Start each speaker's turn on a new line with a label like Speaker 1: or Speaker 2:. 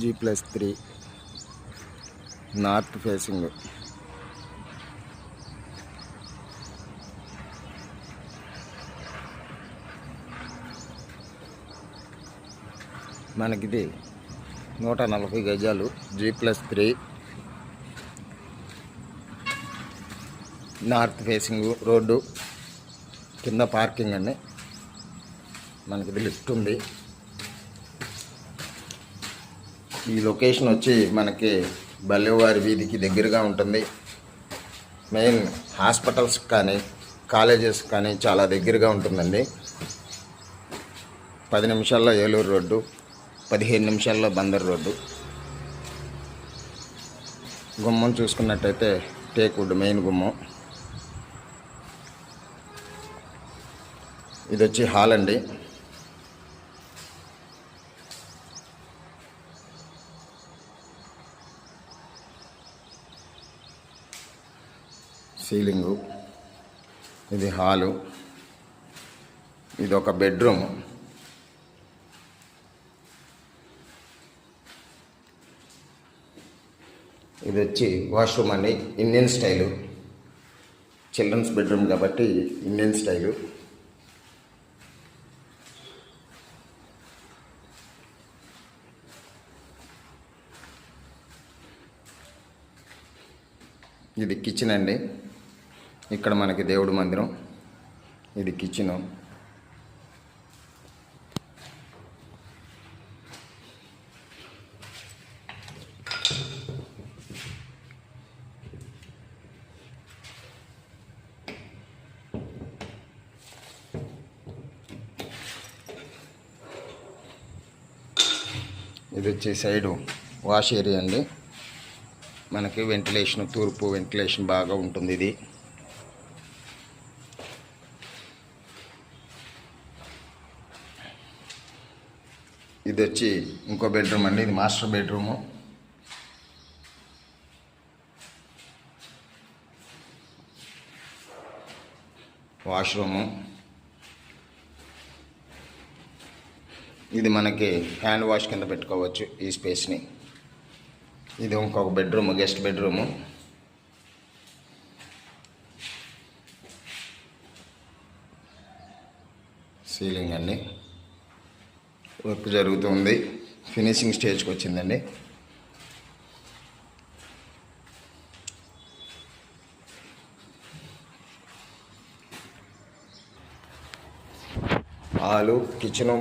Speaker 1: G+3 north facing. మనకిది 140 గజాలు G+3 north facing road కింద parking అండి. మనకిది లిఫ్ట్ ఉంది. ఈ లొకేషన్ వచ్చి మనకి బల్లెవారి వీధికి దగ్గరగా ఉంటుంది. మెయిన్ హాస్పిటల్స్ కానీ కాలేజెస్ కానీ చాలా దగ్గరగా ఉంటుందండి. 10 నిమిషాల్లో ఏలూరు రోడ్డు, 15 నిమిషాల్లో బందర్ రోడ్డు. గుమ్మం చూసుకున్నట్టయితే టేక్వుడ్ మెయిన్ గుమ్మం. ఇది వచ్చి హాల్ అండి. సీలింగు, ఇది హాలు, ఇది ఒక బెడ్రూమ్. ఇది వచ్చి వాష్రూమ్ అండి. ఇండియన్ స్టైలు, చిల్డ్రన్స్ బెడ్రూమ్ కాబట్టి ఇండియన్ స్టైలు. ఇది కిచెన్ అండి. ఇక్కడ మనకి దేవుడి మందిరం, ఇది కిచెను. ఇది వచ్చి సైడు వాష్ ఏరియా అండి. మనకి వెంటిలేషన్, తూర్పు వెంటిలేషన్ బాగా ఉంటుంది. ఇది వచ్చి ఇంకో బెడ్రూమ్ అండి. ఇది మాస్టర్ బెడ్రూము. వాష్రూము. ఇది మనకి హ్యాండ్ వాష్ కింద పెట్టుకోవచ్చు ఈ స్పేస్ని. ఇది ఇంకొక బెడ్రూమ్, గెస్ట్ బెడ్రూము. సీలింగ్ అండి. వర్క్ జరుగుతుంది, ఫినిషింగ్ స్టేజ్కి వచ్చిందండి. Hall, kitchen,